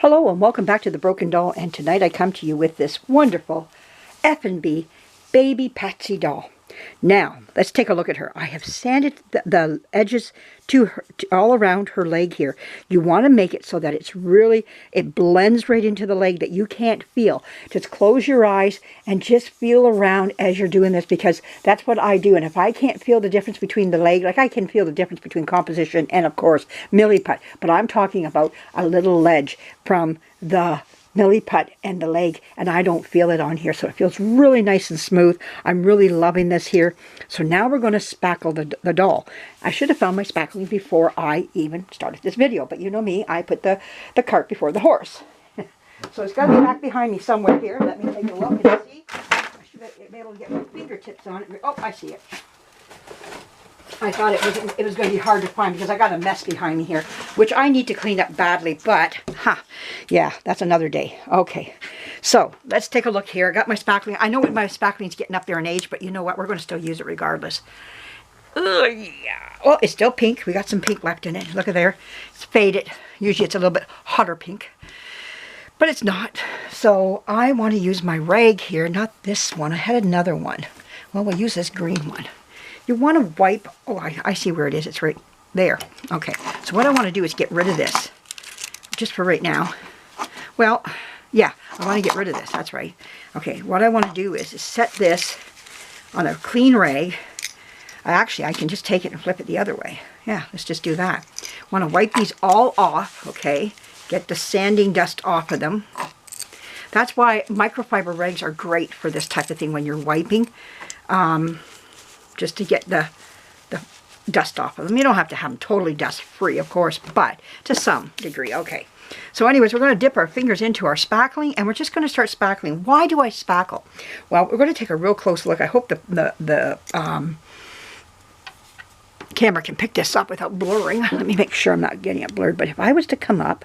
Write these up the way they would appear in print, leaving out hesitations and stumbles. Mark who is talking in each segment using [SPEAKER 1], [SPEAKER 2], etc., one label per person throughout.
[SPEAKER 1] Hello and welcome back to The Broken Doll, and tonight I come to you with this wonderful F&B baby Patsy doll. Now, let's take a look at her. I have sanded the edges to all around her leg here. You want to make it so that it blends right into the leg, that you can't feel. Just close your eyes and just feel around as you're doing this, because that's what I do. And if I can't feel the difference between the leg, like I can feel the difference between composition and, of course, milliput. But I'm talking about a little ledge from the milliput and the leg, and I don't feel it on here, so it feels really nice and smooth. I'm really loving this here. So now we're going to spackle the doll. I should have found my spackling before I even started this video, but you know me, I put the cart before the horse. So it's got to be back behind me somewhere here. Let me take a look and see. I should be able to get my fingertips on it. Oh, I see it. I thought it was going to be hard to find because I got a mess behind me here, which I need to clean up badly, but, yeah, that's another day. Okay, so let's take a look here. I got my spackling. I know my spackling's getting up there in age, but you know what? We're going to still use it regardless. Yeah. Well, it's still pink. We got some pink left in it. Look at there. It's faded. Usually it's a little bit hotter pink, but it's not. So I want to use my rag here, not this one. I had another one. Well, we'll use this green one. You want to wipe, oh, I see where it is. It's right there. Okay, so what I want to do is get rid of this, just for right now. Well, yeah, I want to get rid of this. That's right. Okay, what I want to do is set this on a clean rag. Actually, I can just take it and flip it the other way. Yeah, let's just do that. I want to wipe these all off, okay? Get the sanding dust off of them. That's why microfiber rags are great for this type of thing when you're wiping. Just to get the dust off of them. You don't have to have them totally dust free, of course, but to some degree. Okay, so anyways, we're going to dip our fingers into our spackling, and we're just going to start spackling. Why do I spackle? Well, we're going to take a real close look. I hope the camera can pick this up without blurring. Let me make sure I'm not getting it blurred, but if I was to come up,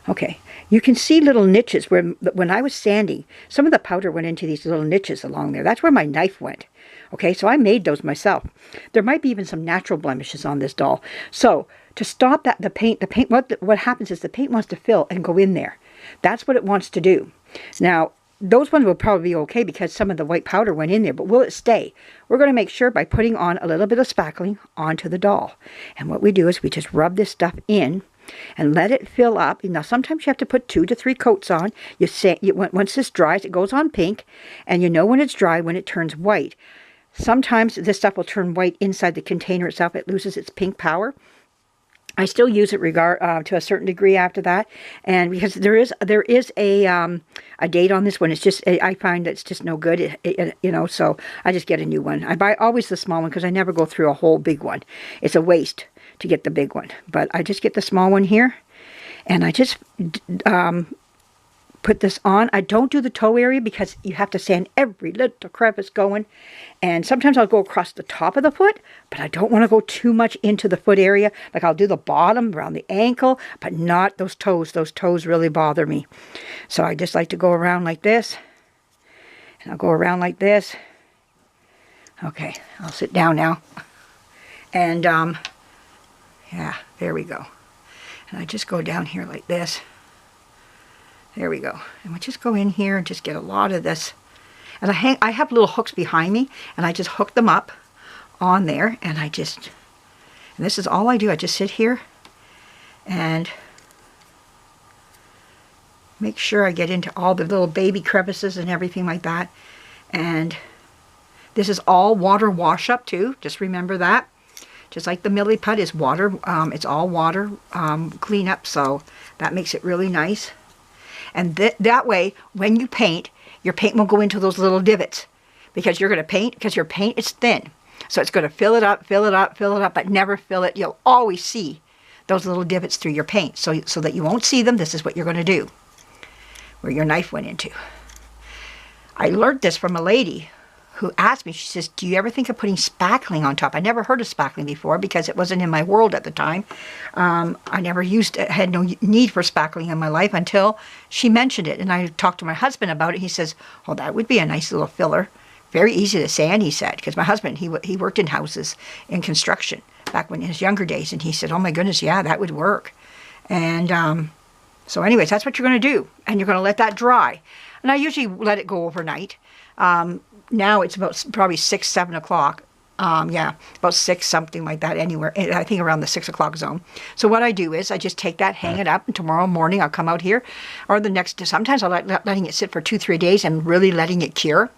[SPEAKER 1] okay, you can see little niches where, when I was sanding, some of the powder went into these little niches along there. That's where my knife went. Okay, so I made those myself. There might be even some natural blemishes on this doll. So to stop that, the paint, what happens is the paint wants to fill and go in there. That's what it wants to do. Now, those ones will probably be okay because some of the white powder went in there, but will it stay? We're going to make sure by putting on a little bit of spackling onto the doll. And what we do is we just rub this stuff in and let it fill up. Now, sometimes you have to put 2 to 3 coats on. Once this dries, it goes on pink, and you know when it's dry when it turns white. Sometimes this stuff will turn white inside the container itself. It loses its pink power. I still use it to a certain degree after that, and because there is a date on this one, it's just, I find that it's just no good. You know, so I just get a new one. I buy always the small one because I never go through a whole big one. It's a waste to get the big one, but I just get the small one here, and I just put this on. I don't do the toe area because you have to sand every little crevice going, and sometimes I'll go across the top of the foot, but I don't want to go too much into the foot area. Like I'll do the bottom around the ankle, but not those toes. Those toes really bother me. So I just like to go around like this, and I'll go around like this. Okay, I'll sit down now, and yeah, there we go. And I just go down here like this. There we go. And we just go in here and just get a lot of this. And I have little hooks behind me, and I just hook them up on there, and and this is all I do. I just sit here and make sure I get into all the little baby crevices and everything like that. And this is all water wash up too. Just remember that. Just like the milliput is water, it's all water clean up, so that makes it really nice. And that way, when you paint, your paint won't go into those little divots, because you're going to paint, because your paint is thin. So it's going to fill it up, fill it up, fill it up, but never fill it. You'll always see those little divots through your paint. So that you won't see them, this is what you're going to do, where your knife went into. I learned this from a lady who asked me, she says, do you ever think of putting spackling on top? I never heard of spackling before because it wasn't in my world at the time. I never had no need for spackling in my life until she mentioned it. And I talked to my husband about it. He says, oh, that would be a nice little filler. Very easy to sand, he said, because my husband, he worked in houses in construction back when in his younger days. And he said, oh my goodness, yeah, that would work. And So anyways, that's what you're going to do. And you're going to let that dry. And I usually let it go overnight. Now it's about probably 6, 7 o'clock. Yeah, about 6, something like that, anywhere. I think around the 6 o'clock zone. So what I do is I just take that, hang it up, and tomorrow morning I'll come out here, or the next, sometimes I like letting it sit for 2, 3 days and really letting it cure,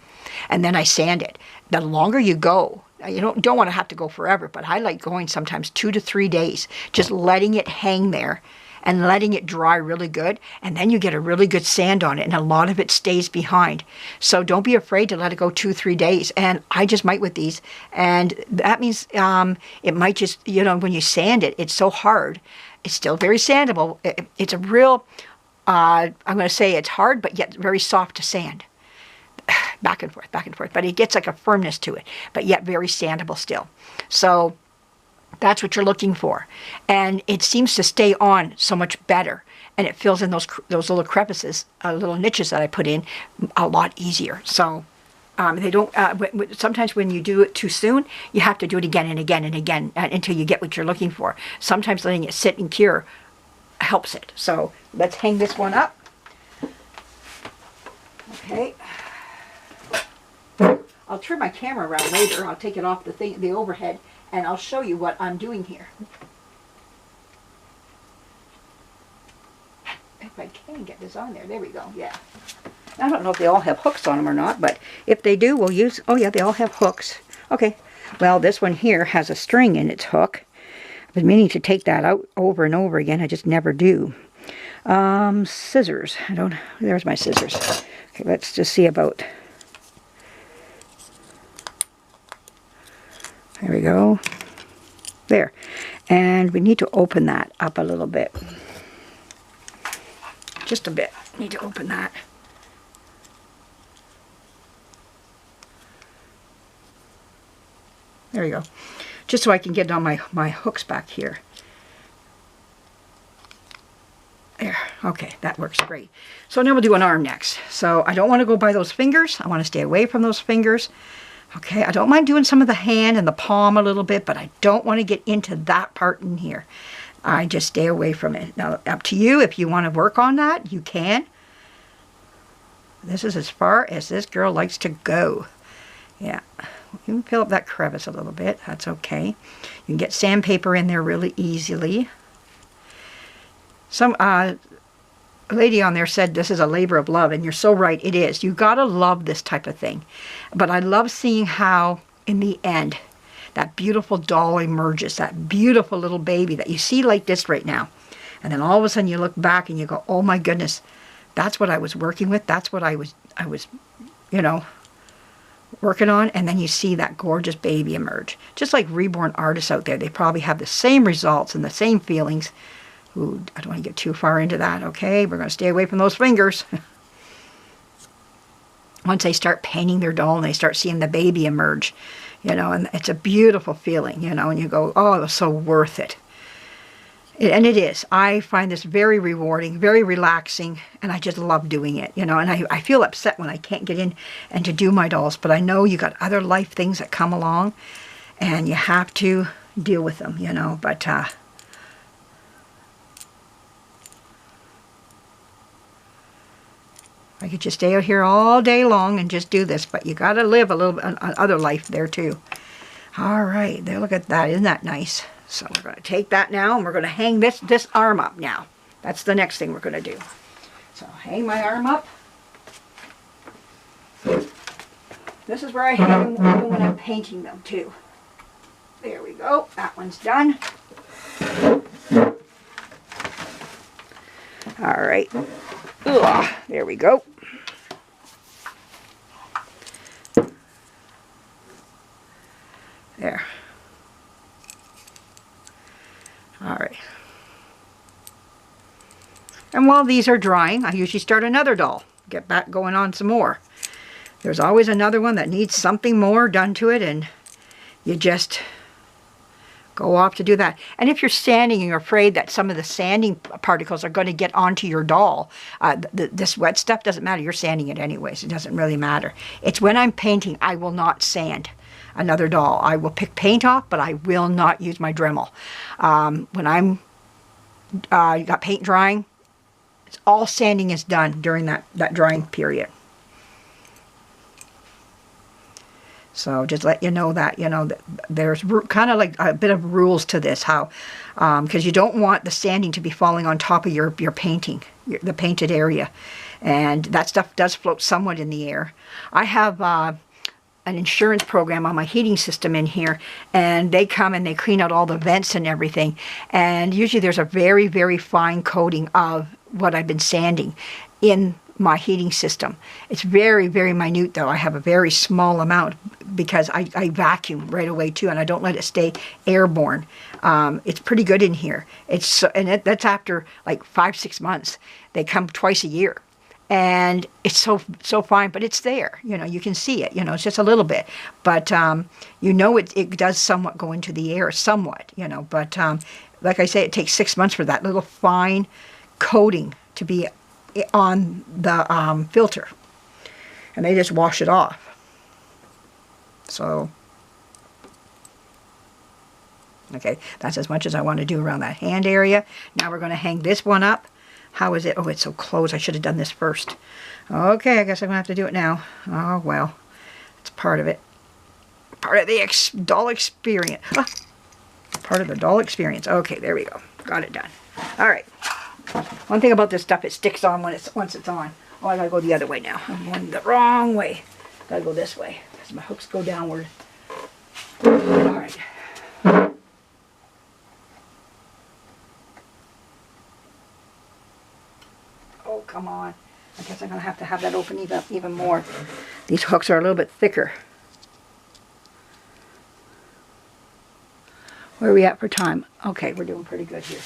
[SPEAKER 1] and then I sand it. The longer you go, you don't want to have to go forever, but I like going sometimes 2 to 3 days, just letting it hang there and letting it dry really good, and then you get a really good sand on it, and a lot of it stays behind. So don't be afraid to let it go 2, 3 days. And I just might with these, and that means it might just, you know, when you sand it, it's so hard. It's still very sandable. It's a real, I'm going to say it's hard, but yet very soft to sand. Back and forth, but it gets like a firmness to it, but yet very sandable still. So that's what you're looking for. And it seems to stay on so much better. And it fills in those little crevices, little niches that I put in a lot easier. So they don't, sometimes when you do it too soon, you have to do it again and again and again until you get what you're looking for. Sometimes letting it sit and cure helps it. So let's hang this one up. Okay. I'll turn my camera around later. I'll take it off the overhead, and I'll show you what I'm doing here. If I can get this on there. There we go. Yeah. I don't know if they all have hooks on them or not, but if they do, we'll use... Oh, yeah, they all have hooks. Okay. Well, this one here has a string in its hook. I've been meaning to take that out over and over again. I just never do. Scissors. There's my scissors. Okay, let's just see about... There we go. There. And we need to open that up a little bit. Just a bit. Need to open that. There we go. Just so I can get on my hooks back here. There. Okay, that works great. So now we'll do an arm next. So I don't want to go by those fingers. I want to stay away from those fingers. Okay, I don't mind doing some of the hand and the palm a little bit, but I don't want to get into that part in here. I just stay away from it. Now, up to you. If you want to work on that, you can. This is as far as this girl likes to go. Yeah, you can fill up that crevice a little bit. That's okay. You can get sandpaper in there really easily. Some lady on there said this is a labor of love, and you're so right, it is. You gotta love this type of thing. But I love seeing how in the end that beautiful doll emerges, that beautiful little baby that you see like this right now, and then all of a sudden you look back and you go, oh my goodness, that's what I was working with, that's what I was you know, working on. And then you see that gorgeous baby emerge. Just like reborn artists out there, they probably have the same results and the same feelings. Ooh, I don't want to get too far into that, okay? We're going to stay away from those fingers. Once they start painting their doll and they start seeing the baby emerge, you know, and it's a beautiful feeling, you know, and you go, oh, it was so worth it. And it is. I find this very rewarding, very relaxing, and I just love doing it, you know, and I feel upset when I can't get in and to do my dolls, but I know you got other life things that come along, and you have to deal with them, you know, but, I could just stay out here all day long and just do this, but you got to live a little bit other life there too. All right, there, look at that. Isn't that nice? So we're going to take that now, and we're going to hang this arm up now. That's the next thing we're going to do. So hang my arm up. This is where I hang them when I'm painting them too. There we go. That one's done. All right. Ugh, there we go. There. All right. And while these are drying, I usually start another doll. Get back going on some more. There's always another one that needs something more done to it, and you just go off to do that. And if you're sanding and you're afraid that some of the sanding particles are going to get onto your doll, this wet stuff doesn't matter. You're sanding it anyways. It doesn't really matter. It's when I'm painting, I will not sand another doll. I will pick paint off, but I will not use my Dremel. When I'm got paint drying, It's all sanding is done during that drying period. So just let you know that, there's kind of like a bit of rules to this, how, because you don't want the sanding to be falling on top of your painting, the painted area. And that stuff does float somewhat in the air. I have an insurance program on my heating system in here, and they come and they clean out all the vents and everything. And usually there's a very, very fine coating of what I've been sanding in my heating system. It's very, very minute though. I have a very small amount because I vacuum right away too, and I don't let it stay airborne. It's pretty good in here. That's after like 5-6 months. They come twice a year. And it's so fine, but it's there. You can see it. It's just a little bit, but it does somewhat go into the air, somewhat. But like I say, it takes 6 months for that little fine coating to be on the filter, and they just wash it off. So, okay, that's as much as I want to do around that hand area. Now we're going to hang this one up. How is it? Oh, it's so close. I should have done this first. Okay, I guess I'm going to have to do it now. Oh, well. It's part of it. Part of the doll experience. Ah, part of the doll experience. Okay, there we go. Got it done. All right. One thing about this stuff, it sticks on once it's on. Oh, I got to go the other way now. I'm going the wrong way. Got to go this way because my hooks go downward. All right. Oh, come on. I guess I'm going to have that open even more. These hooks are a little bit thicker. Where are we at for time? Okay, we're doing pretty good here.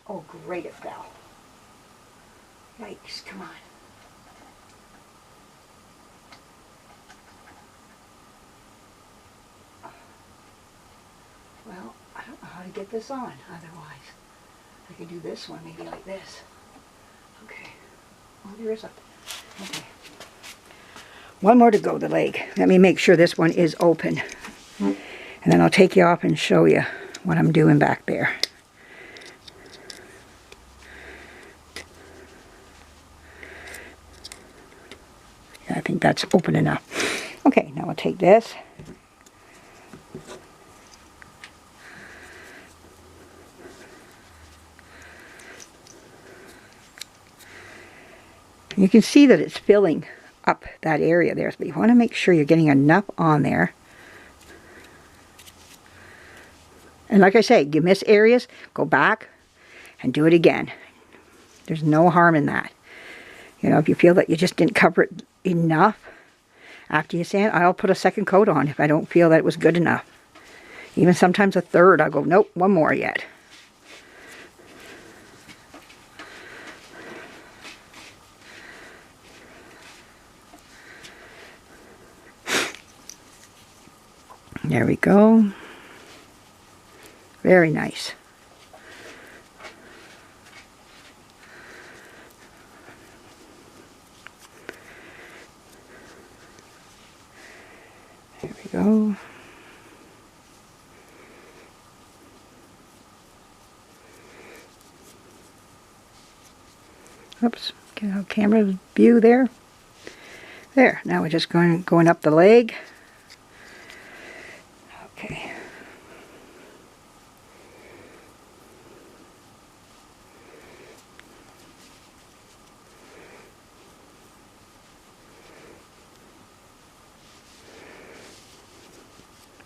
[SPEAKER 1] Oh, great, it fell. Yikes, come on. Well, I don't know how to get this on otherwise. I could do this one maybe like this. Okay. Oh, there is a... Okay. One more to go, the leg. Let me make sure this one is open. And then I'll take you off and show you what I'm doing back there. Yeah, I think that's open enough. Okay, now I'll take this. You can see that it's filling up that area there, but you want to make sure you're getting enough on there. And like I say, you miss areas, go back and do it again. There's no harm in that. If you feel that you just didn't cover it enough after you sand, I'll put a second coat on if I don't feel that it was good enough. Even sometimes a third, I'll go, nope, one more yet. There we go. Very nice. There we go. Oops, get a camera view there. There, now we're just going up the leg. Okay.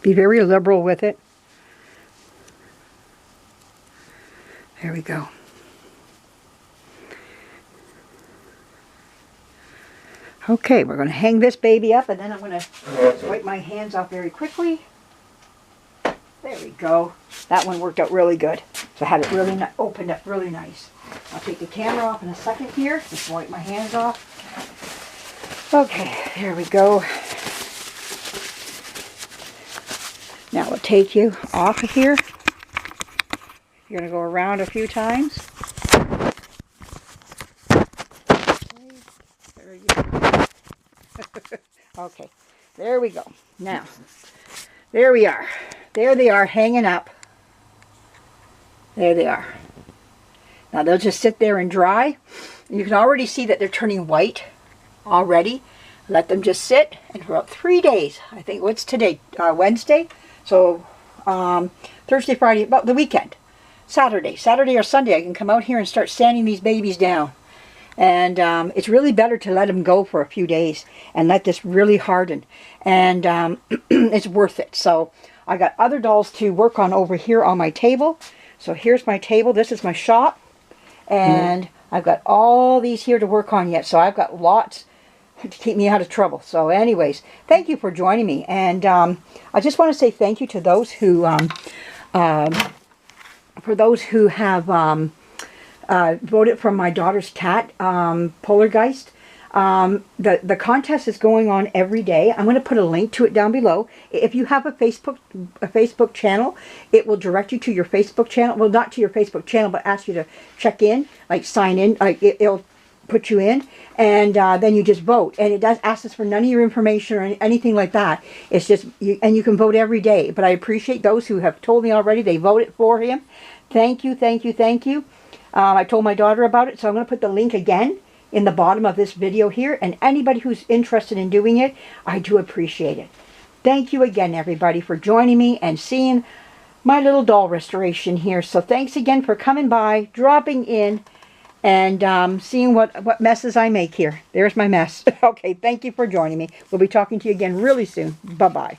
[SPEAKER 1] Be very liberal with it. There we go. Okay, we're going to hang this baby up, and then I'm going to wipe my hands off very quickly. There we go. That one worked out really good. So I had it really opened up really nice. I'll take the camera off in a second here. Just wipe my hands off. Okay, there we go. Now we'll take you off of here. You're going to go around a few times. There we go. Okay, there we go. Now, There we are. There they are, hanging up. There they are. Now they'll just sit there and dry. And you can already see that they're turning white already. Let them just sit, and for about 3 days, I think, what's today? Wednesday? So Thursday, Friday, about the weekend. Saturday or Sunday, I can come out here and start sanding these babies down. And it's really better to let them go for a few days and let this really harden. And it's worth it. So I got other dolls to work on over here on my table. So here's my table. This is my shop. And I've got all these here to work on yet. So I've got lots to keep me out of trouble. So anyways, thank you for joining me. And I just want to say thank you to those who, have voted for my daughter's cat, Polargeist. The contest is going on every day. I'm going to put a link to it down below. If you have a Facebook channel, it will direct you to your Facebook channel. Well, not to your Facebook channel, but ask you to check in, like sign in. Like it'll put you in, and then you just vote. And it does ask us for none of your information or anything like that. It's just, and you can vote every day. But I appreciate those who have told me already they voted for him. Thank you, thank you, thank you. I told my daughter about it, so I'm going to put the link again in the bottom of this video here. And anybody who's interested in doing it, I do appreciate it. Thank you again, everybody, for joining me and seeing my little doll restoration here. So thanks again for coming by, dropping in, and seeing what messes I make here. There's my mess. Okay, thank you for joining me. We'll be talking to you again really soon. Bye-bye.